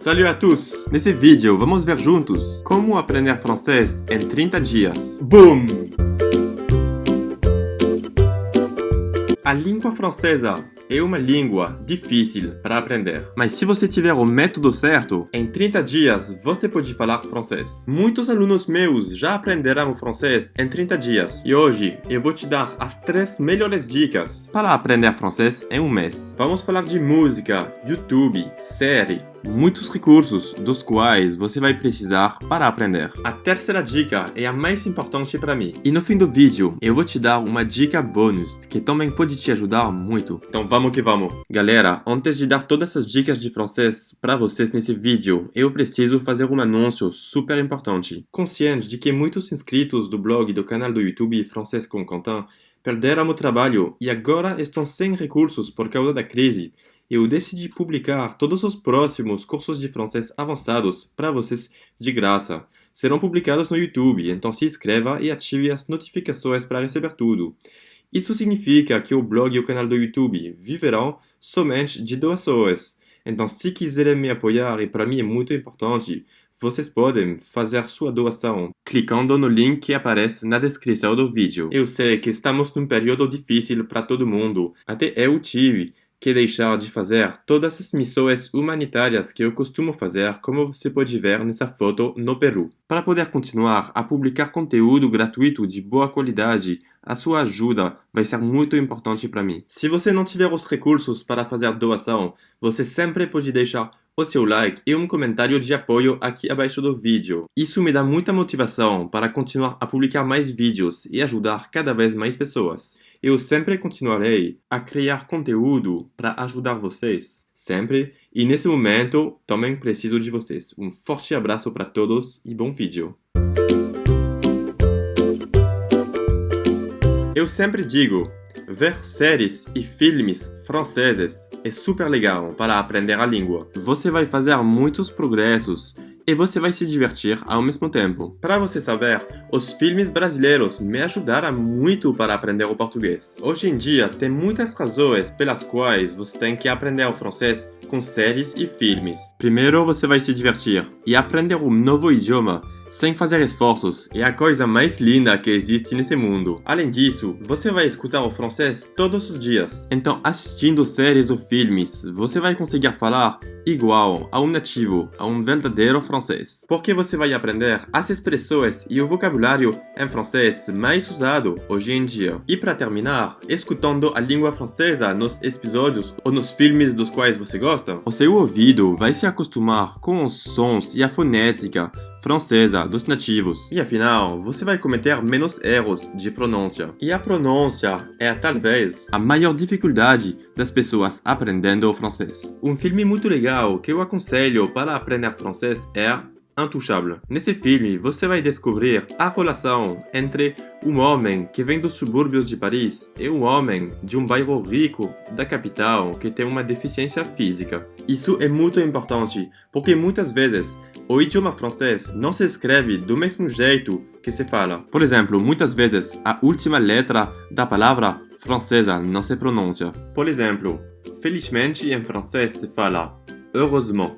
Salut à tous! Nesse vídeo, vamos ver juntos como aprender francês em 30 dias. Boom! A língua francesa é uma língua difícil para aprender. Mas se você tiver o método certo, em 30 dias você pode falar francês. Muitos alunos meus já aprenderam o francês em 30 dias. E hoje eu vou te dar as 3 melhores dicas para aprender francês em um mês. Vamos falar de música, YouTube, série, muitos recursos dos quais você vai precisar para aprender. A terceira dica é a mais importante para mim. E no fim do vídeo, eu vou te dar uma dica bônus que também pode te ajudar muito. Então vamos que vamos! Galera, antes de dar todas essas dicas de francês para vocês nesse vídeo, eu preciso fazer um anúncio super importante. Consciente de que muitos inscritos do blog e do canal do YouTube Francês com Quentin perderam o trabalho e agora estão sem recursos por causa da crise, eu decidi publicar todos os próximos cursos de francês avançados para vocês de graça. Serão publicados no YouTube, então se inscreva e ative as notificações para receber tudo. Isso significa que o blog e o canal do YouTube viverão somente de doações. Então, se quiserem me apoiar, e para mim é muito importante, vocês podem fazer sua doação clicando no link que aparece na descrição do vídeo. Eu sei que estamos num período difícil para todo mundo, até eu tive que deixar de fazer todas as missões humanitárias que eu costumo fazer, como você pode ver nessa foto no Peru. Para poder continuar a publicar conteúdo gratuito de boa qualidade, a sua ajuda vai ser muito importante para mim. Se você não tiver os recursos para fazer doação, você sempre pode deixar o seu like e um comentário de apoio aqui abaixo do vídeo. Isso me dá muita motivação para continuar a publicar mais vídeos e ajudar cada vez mais pessoas. Eu sempre continuarei a criar conteúdo para ajudar vocês, sempre, e nesse momento também preciso de vocês. Um forte abraço para todos e bom vídeo! Eu sempre digo, ver séries e filmes franceses é super legal para aprender a língua. Você vai fazer muitos progressos e você vai se divertir ao mesmo tempo. Para você saber, os filmes brasileiros me ajudaram muito para aprender o português. Hoje em dia, tem muitas razões pelas quais você tem que aprender o francês com séries e filmes. Primeiro, você vai se divertir e aprender um novo idioma sem fazer esforços é a coisa mais linda que existe nesse mundo. Além disso, você vai escutar o francês todos os dias. Então, assistindo séries ou filmes, você vai conseguir falar igual a um nativo, a um verdadeiro francês. Porque você vai aprender as expressões e o vocabulário em francês mais usado hoje em dia. E para terminar, escutando a língua francesa nos episódios ou nos filmes dos quais você gosta, o seu ouvido vai se acostumar com os sons e a fonética francesa dos nativos. E afinal, você vai cometer menos erros de pronúncia. E a pronúncia é talvez a maior dificuldade das pessoas aprendendo o francês. Um filme muito legal que eu aconselho para aprender francês é Intouchable. Nesse filme, você vai descobrir a relação entre um homem que vem dos subúrbios de Paris e um homem de um bairro rico da capital que tem uma deficiência física. Isso é muito importante, porque muitas vezes o idioma francês não se escreve do mesmo jeito que se fala. Por exemplo, muitas vezes a última letra da palavra francesa não se pronuncia. Por exemplo, felizmente em francês se fala heureusement.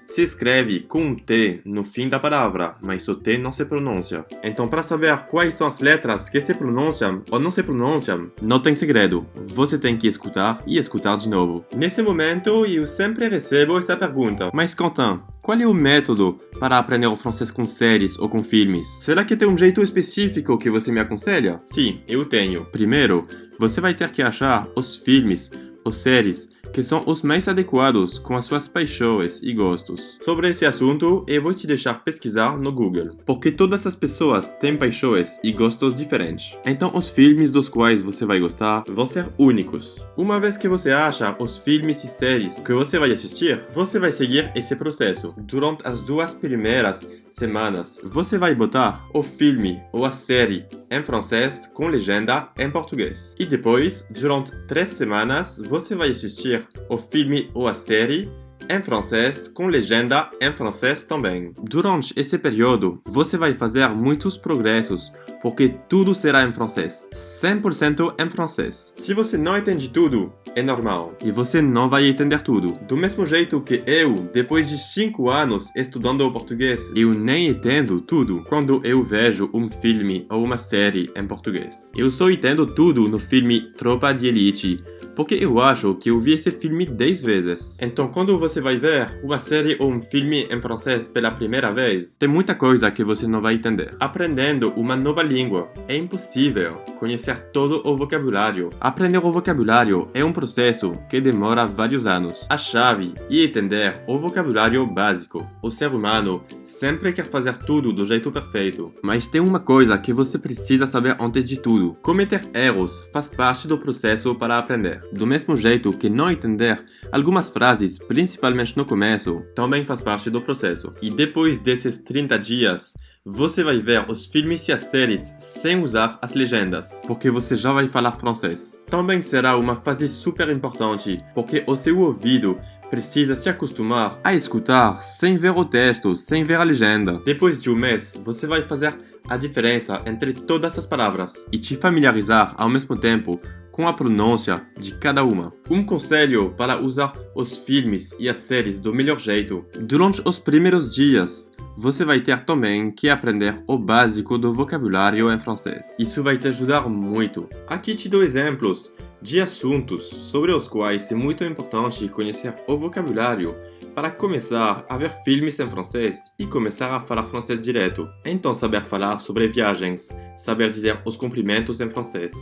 Se escreve com um T no fim da palavra, mas o T não se pronuncia. Então, para saber quais são as letras que se pronunciam ou não se pronunciam, não tem segredo. Você tem que escutar e escutar de novo. Nesse momento, eu sempre recebo essa pergunta. Mas, Quentin, qual é o método para aprender o francês com séries ou com filmes? Será que tem um jeito específico que você me aconselha? Sim, eu tenho. Primeiro, você vai ter que achar os filmes ou séries que são os mais adequados com as suas paixões e gostos. Sobre esse assunto, eu vou te deixar pesquisar no Google, porque todas as pessoas têm paixões e gostos diferentes. Então, os filmes dos quais você vai gostar vão ser únicos. Uma vez que você acha os filmes e séries que você vai assistir, você vai seguir esse processo. Durante as 2 primeiras semanas, você vai botar o filme ou a série em francês com legenda em português. E depois, durante 3 semanas, você vai assistir o filme ou a série em francês com legenda em francês também. Durante esse período, você vai fazer muitos progressos, porque tudo será em francês, 100% em francês. Se você não entende tudo, é normal, e você não vai entender tudo. Do mesmo jeito que eu, depois de 5 anos estudando o português, eu nem entendo tudo quando eu vejo um filme ou uma série em português. Eu só entendo tudo no filme Tropa de Elite, porque eu acho que eu vi esse filme 10 vezes. Então, quando você vai ver uma série ou um filme em francês pela primeira vez, tem muita coisa que você não vai entender. Aprendendo uma nova língua, é impossível conhecer todo o vocabulário. Aprender o vocabulário é um processo que demora vários anos. A chave é entender o vocabulário básico. O ser humano sempre quer fazer tudo do jeito perfeito. Mas tem uma coisa que você precisa saber antes de tudo. Cometer erros faz parte do processo para aprender. Do mesmo jeito que não entender algumas frases, principalmente no começo, também faz parte do processo. E depois desses 30 dias, você vai ver os filmes e as séries sem usar as legendas, porque você já vai falar francês. Também será uma fase super importante, porque o seu ouvido precisa se acostumar a escutar sem ver o texto, sem ver a legenda. Depois de um mês, você vai fazer a diferença entre todas as palavras e te familiarizar ao mesmo tempo com a pronúncia de cada uma. Um conselho para usar os filmes e as séries do melhor jeito. Durante os primeiros dias, você vai ter também que aprender o básico do vocabulário em francês. Isso vai te ajudar muito. Aqui te dou exemplos de assuntos sobre os quais é muito importante conhecer o vocabulário para começar a ver filmes em francês e começar a falar francês direto. Então, saber falar sobre viagens, saber dizer os cumprimentos em francês,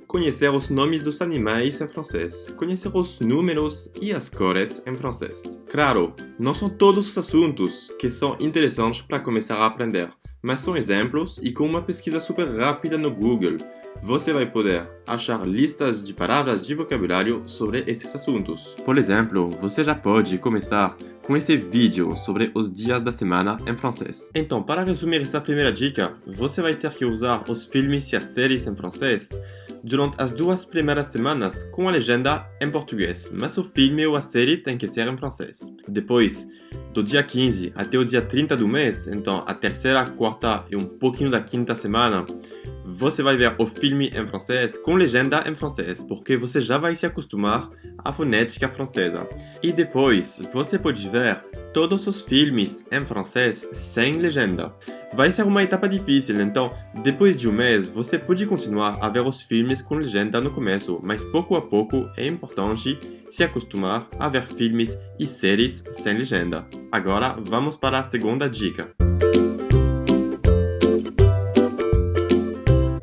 conhecer os nomes dos animais em francês, conhecer os números e as cores em francês. Claro, não são todos os assuntos que são interessantes para começar a aprender, mas são exemplos e com uma pesquisa super rápida no Google, você vai poder achar listas de palavras de vocabulário sobre esses assuntos. Por exemplo, você já pode começar com esse vídeo sobre os dias da semana em francês. Então, para resumir essa primeira dica, você vai ter que usar os filmes e as séries em francês durante as 2 primeiras semanas com a legenda em português, mas o filme ou a série tem que ser em francês. Depois, do dia 15 até o dia 30 do mês, então a terceira, quarta e um pouquinho da quinta semana, você vai ver o filme em francês com legenda em francês, porque você já vai se acostumar à fonética francesa. E depois, você pode ver todos os filmes em francês sem legenda. Vai ser uma etapa difícil, então, depois de um mês, você pode continuar a ver os filmes com legenda no começo, mas pouco a pouco é importante se acostumar a ver filmes e séries sem legenda. Agora, vamos para a segunda dica.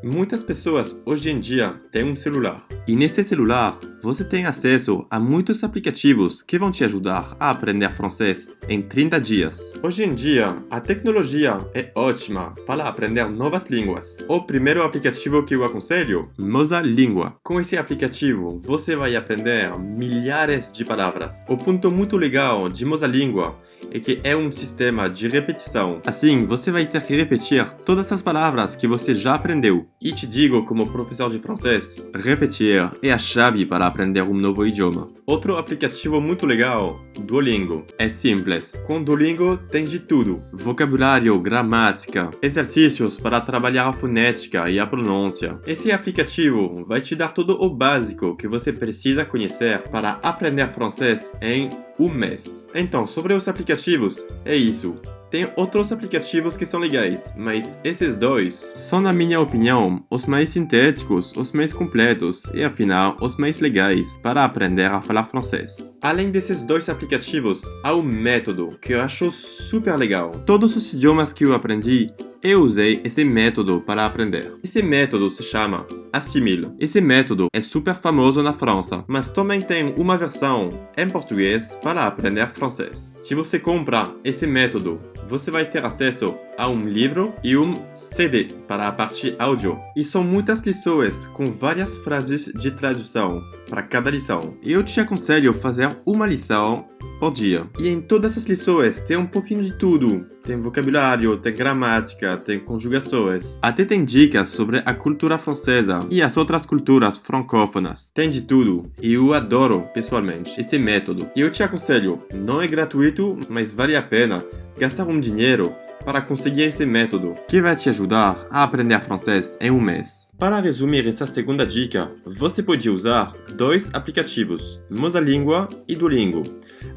Muitas pessoas hoje em dia têm um celular. E nesse celular, você tem acesso a muitos aplicativos que vão te ajudar a aprender francês em 30 dias. Hoje em dia, a tecnologia é ótima para aprender novas línguas. O primeiro aplicativo que eu aconselho, Mosalíngua. Com esse aplicativo, você vai aprender milhares de palavras. O ponto muito legal de Mosalíngua é que é um sistema de repetição. Assim, você vai ter que repetir todas as palavras que você já aprendeu. E te digo, como professor de francês, repetir é a chave para aprender um novo idioma. Outro aplicativo muito legal, Duolingo. É simples. Com Duolingo tem de tudo: vocabulário, gramática, exercícios para trabalhar a fonética e a pronúncia. Esse aplicativo vai te dar todo o básico que você precisa conhecer para aprender francês em um mês. Então, sobre os aplicativos, é isso. Tem outros aplicativos que são legais, mas esses dois são, na minha opinião, os mais sintéticos, os mais completos e, afinal, os mais legais para aprender a falar francês. Além desses dois aplicativos, há um método que eu acho super legal. Todos os idiomas que eu aprendi, eu usei esse método para aprender. Esse método se chama Assimil. Esse método é super famoso na França, mas também tem uma versão em português para aprender francês. Se você compra esse método, você vai ter acesso a um livro e um CD para a parte áudio. E são muitas lições com várias frases de tradução para cada lição. Eu te aconselho a fazer uma lição por dia. E em todas as lições tem um pouquinho de tudo. Tem vocabulário, tem gramática, tem conjugações. Até tem dicas sobre a cultura francesa e as outras culturas francófonas. Tem de tudo. E eu adoro, pessoalmente, esse método. E eu te aconselho, não é gratuito, mas vale a pena gastar um dinheiro para conseguir esse método, que vai te ajudar a aprender francês em um mês. Para resumir essa segunda dica, você pode usar dois aplicativos, Mosalíngua e Duolingo.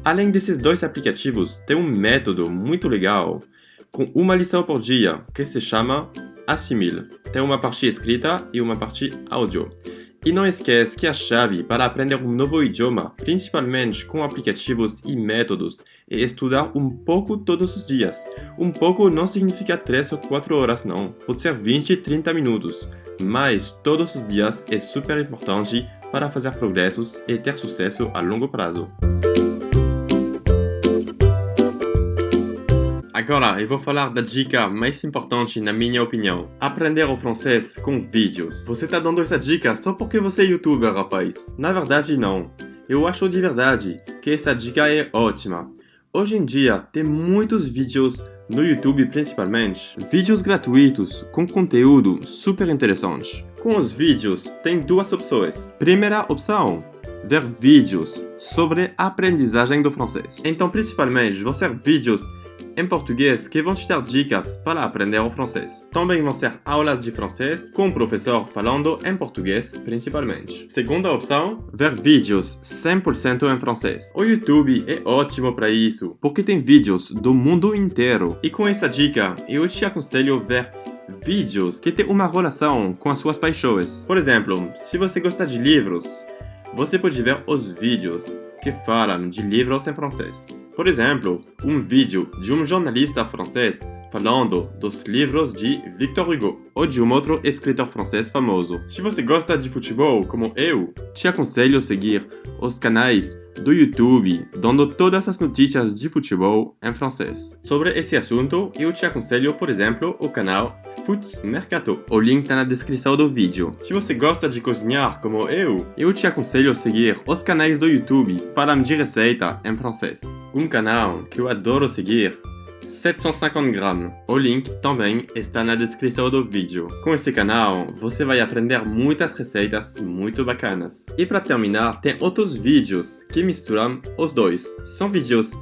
Além desses dois aplicativos, tem um método muito legal, com uma lição por dia, que se chama Assimile. Tem uma parte escrita e uma parte áudio. E não esquece que a chave para aprender um novo idioma, principalmente com aplicativos e métodos, é estudar um pouco todos os dias. Um pouco não significa 3 ou 4 horas, não. Pode ser 20, 30 minutos. Mas todos os dias é super importante para fazer progressos e ter sucesso a longo prazo. Agora eu vou falar da dica mais importante na minha opinião. Aprender o francês com vídeos. Você tá dando essa dica só porque você é youtuber, rapaz. Na verdade, não. Eu acho de verdade que essa dica é ótima. Hoje em dia, tem muitos vídeos no YouTube principalmente. Vídeos gratuitos com conteúdo super interessante. Com os vídeos, tem duas opções. Primeira opção, ver vídeos sobre a aprendizagem do francês. Então, principalmente, vão ser vídeos em português que vão te dar dicas para aprender o francês. Também vão ser aulas de francês com o professor falando em português principalmente. Segunda opção, ver vídeos 100% em francês. O YouTube é ótimo para isso, porque tem vídeos do mundo inteiro. E com essa dica, eu te aconselho a ver vídeos que têm uma relação com as suas paixões. Por exemplo, se você gosta de livros, você pode ver os vídeos que falam de livros em francês. Por exemplo, um vídeo de um jornalista francês falando dos livros de Victor Hugo ou de um outro escritor francês famoso. Se você gosta de futebol, como eu, te aconselho a seguir os canais do YouTube, dando todas as notícias de futebol em francês. Sobre esse assunto, eu te aconselho, por exemplo, o canal Foot Mercato. O link está na descrição do vídeo. Se você gosta de cozinhar, como eu te aconselho a seguir os canais do YouTube que falam de receita em francês. Um canal que eu adoro seguir, 750 gramas. O link também está na descrição do vídeo. Com esse canal, você vai aprender muitas receitas muito bacanas. E para terminar, tem outros vídeos que misturam os dois. São vídeos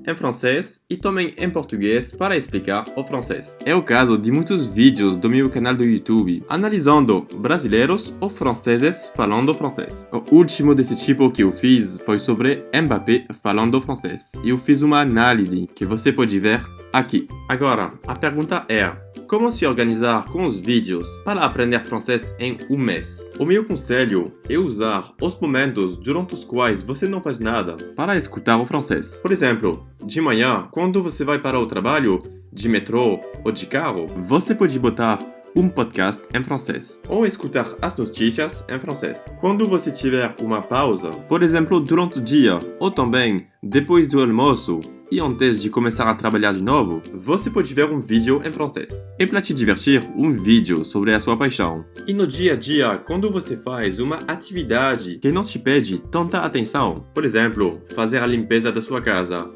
em francês e também em português para explicar o francês. É o caso de muitos vídeos do meu canal do YouTube, analisando brasileiros ou franceses falando francês. O último desse tipo que eu fiz foi sobre Mbappé falando francês. E eu fiz uma análise que você pode ver aqui. Agora, a pergunta é: como se organizar com os vídeos para aprender francês em um mês? O meu conselho é usar os momentos durante os quais você não faz nada para escutar o francês. Por exemplo, de manhã, quando você vai para o trabalho, de metrô ou de carro, você pode botar um podcast em francês ou escutar as notícias em francês. Quando você tiver uma pausa, por exemplo, durante o dia ou também depois do almoço, e antes de começar a trabalhar de novo, você pode ver um vídeo em francês. E para te divertir, um vídeo sobre a sua paixão. E no dia a dia, quando você faz uma atividade que não te pede tanta atenção, por exemplo, fazer a limpeza da sua casa,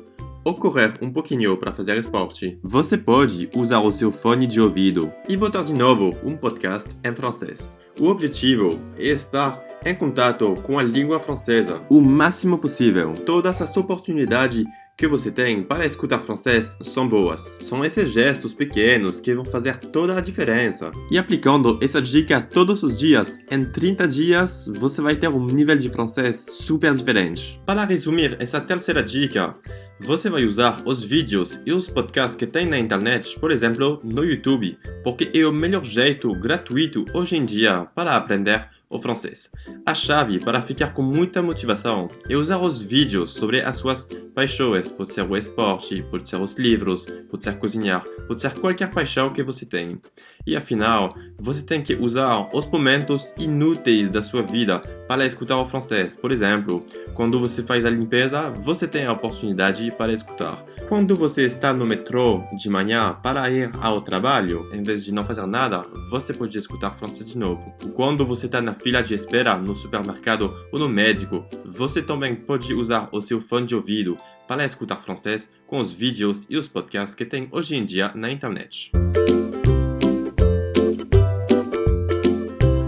ou correr um pouquinho para fazer esporte, você pode usar o seu fone de ouvido e botar de novo um podcast em francês. O objetivo é estar em contato com a língua francesa o máximo possível. Todas as oportunidades que você tem para escutar francês são boas. São esses gestos pequenos que vão fazer toda a diferença. E aplicando essa dica todos os dias, em 30 dias você vai ter um nível de francês super diferente. Para resumir essa terceira dica, você vai usar os vídeos e os podcasts que tem na internet, por exemplo, no YouTube, porque é o melhor jeito gratuito hoje em dia para aprender o francês. A chave para ficar com muita motivação é usar os vídeos sobre as suas paixões. Pode ser o esporte, pode ser os livros, pode ser cozinhar, pode ser qualquer paixão que você tem. E afinal, você tem que usar os momentos inúteis da sua vida para escutar o francês. Por exemplo, quando você faz a limpeza, você tem a oportunidade para escutar. Quando você está no metrô de manhã para ir ao trabalho, em vez de não fazer nada, você pode escutar francês de novo. Quando você está na fila de espera no supermercado ou no médico, você também pode usar o seu fone de ouvido para escutar francês com os vídeos e os podcasts que tem hoje em dia na internet.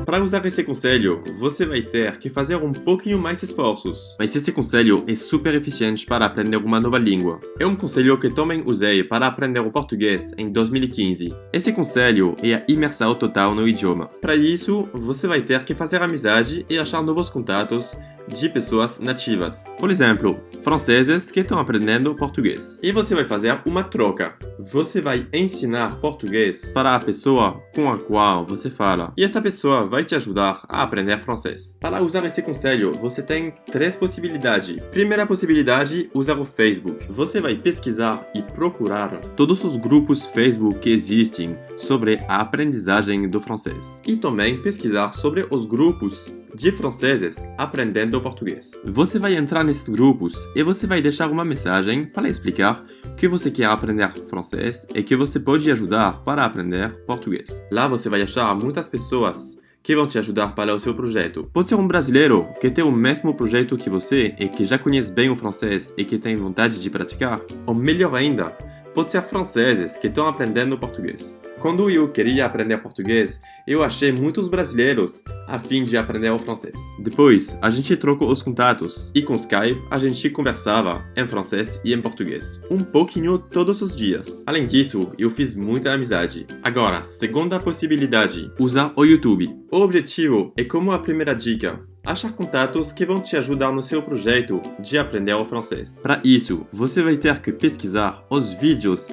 Para usar esse conselho, você vai ter que fazer um pouquinho mais esforços. Mas esse conselho é super eficiente para aprender uma nova língua. É um conselho que também usei para aprender o português em 2015. Esse conselho é a imersão total no idioma. Para isso, você vai ter que fazer amizade e achar novos contatos de pessoas nativas. Por exemplo, franceses que estão aprendendo português. E você vai fazer uma troca. Você vai ensinar português para a pessoa com a qual você fala. E essa pessoa vai te ajudar a aprender francês. Para usar esse conselho, você tem 3 possibilidades. Primeira possibilidade, usar o Facebook. Você vai pesquisar e procurar todos os grupos Facebook que existem sobre a aprendizagem do francês. E também pesquisar sobre os grupos de franceses aprendendo português. Você vai entrar nesses grupos e você vai deixar uma mensagem para explicar que você quer aprender francês e que você pode ajudar para aprender português. Lá você vai achar muitas pessoas que vão te ajudar para o seu projeto. Pode ser um brasileiro que tem o mesmo projeto que você e que já conhece bem o francês e que tem vontade de praticar. Ou melhor ainda, pode ser franceses que estão aprendendo português. Quando eu queria aprender português, eu achei muitos brasileiros a fim de aprender o francês. Depois, a gente trocou os contatos e com Skype a gente conversava em francês e em português, um pouquinho todos os dias. Além disso, eu fiz muita amizade. Agora, segunda possibilidade, usar o YouTube. O objetivo é como a primeira dica, achar contatos que vão te ajudar no seu projeto de aprender o francês. Para isso, você vai ter que pesquisar os vídeos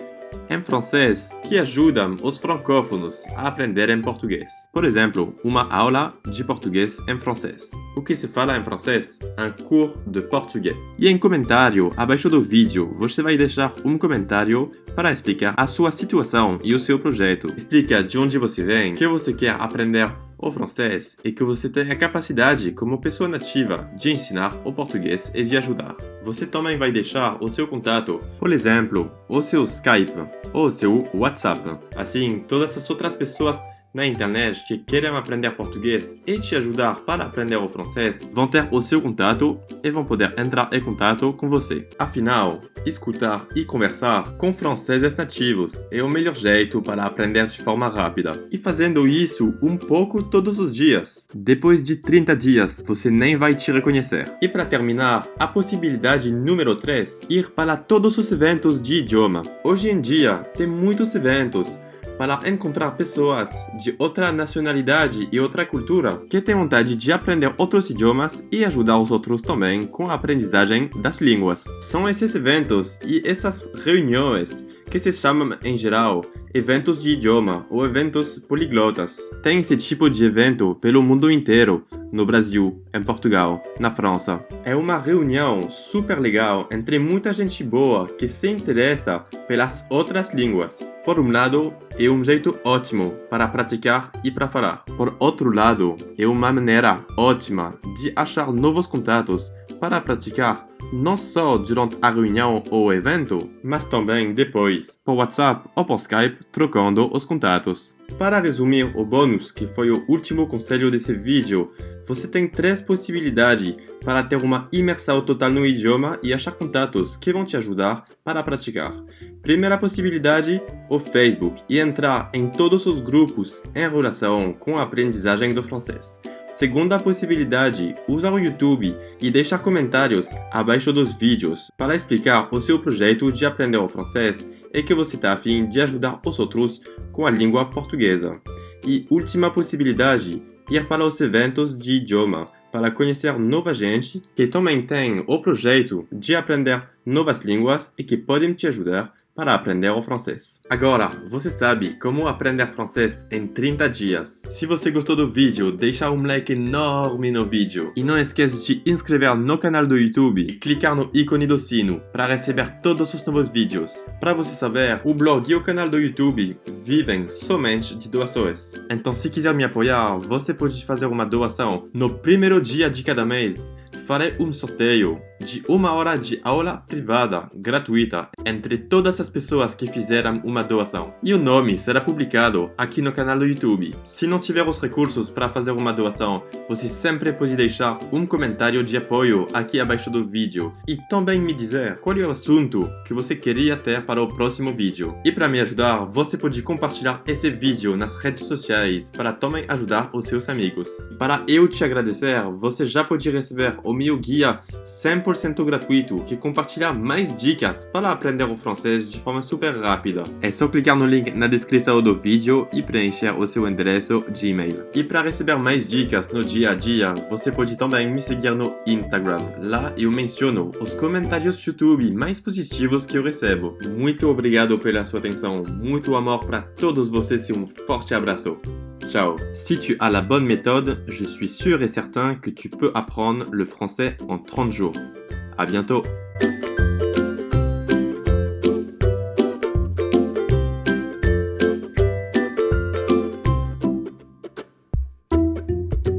em francês que ajudam os francófonos a aprenderem português. Por exemplo, uma aula de português em francês. O que se fala em francês? Un cours de portugais. E em comentário abaixo do vídeo, você vai deixar um comentário para explicar a sua situação e o seu projeto. Explica de onde você vem, que você quer aprender o francês e que você tem a capacidade, como pessoa nativa, de ensinar o português e de ajudar. Você também vai deixar o seu contato, por exemplo, o seu Skype ou o seu WhatsApp. Assim, todas as outras pessoas na internet que querem aprender português e te ajudar para aprender o francês vão ter o seu contato e vão poder entrar em contato com você. Afinal, escutar e conversar com franceses nativos é o melhor jeito para aprender de forma rápida. E fazendo isso um pouco todos os dias. Depois de 30 dias, você nem vai te reconhecer. E para terminar, a possibilidade número 3, ir para todos os eventos de idioma. Hoje em dia, tem muitos eventos para encontrar pessoas de outra nacionalidade e outra cultura que têm vontade de aprender outros idiomas e ajudar os outros também com a aprendizagem das línguas. São esses eventos e essas reuniões que se chamam, em geral, eventos de idioma ou eventos poliglotas. Tem esse tipo de evento pelo mundo inteiro, no Brasil, em Portugal, na França. É uma reunião super legal entre muita gente boa que se interessa pelas outras línguas. Por um lado, é um jeito ótimo para praticar e para falar. Por outro lado, é uma maneira ótima de achar novos contatos para praticar não só durante a reunião ou evento, mas também depois, por WhatsApp ou por Skype, trocando os contatos. Para resumir o bônus, que foi o último conselho desse vídeo, você tem 3 possibilidades para ter uma imersão total no idioma e achar contatos que vão te ajudar para praticar. Primeira possibilidade, o Facebook, e entrar em todos os grupos em relação com a aprendizagem do francês. Segunda possibilidade, usar o YouTube e deixar comentários abaixo dos vídeos para explicar o seu projeto de aprender o francês e que você está a fim de ajudar os outros com a língua portuguesa. E última possibilidade, ir para os eventos de idioma para conhecer nova gente que também tem o projeto de aprender novas línguas e que podem te ajudar para aprender o francês. Agora, você sabe como aprender francês em 30 dias. Se você gostou do vídeo, deixa um like enorme no vídeo. E não esqueça de inscrever no canal do YouTube e clicar no ícone do sino para receber todos os novos vídeos. Para você saber, o blog e o canal do YouTube vivem somente de doações. Então, se quiser me apoiar, você pode fazer uma doação no primeiro dia de cada mês. Farei um sorteio de 1 hora de aula privada, gratuita, entre todas as pessoas que fizeram uma doação. E o nome será publicado aqui no canal do YouTube. Se não tiver os recursos para fazer uma doação, você sempre pode deixar um comentário de apoio aqui abaixo do vídeo e também me dizer qual é o assunto que você queria ter para o próximo vídeo. E para me ajudar, você pode compartilhar esse vídeo nas redes sociais para também ajudar os seus amigos. Para eu te agradecer, você já pode receber o meu guia 100% gratuito que compartilha mais dicas para aprender o francês de forma super rápida. É só clicar no link na descrição do vídeo e preencher o seu endereço de e-mail. E para receber mais dicas no dia a dia, você pode também me seguir no Instagram. Lá eu menciono os comentários YouTube mais positivos que eu recebo. Muito obrigado pela sua atenção, muito amor para todos vocês e um forte abraço. Ciao. Si tu as la bonne méthode, je suis sûr et certain que tu peux apprendre le français en 30 jours. À bientôt.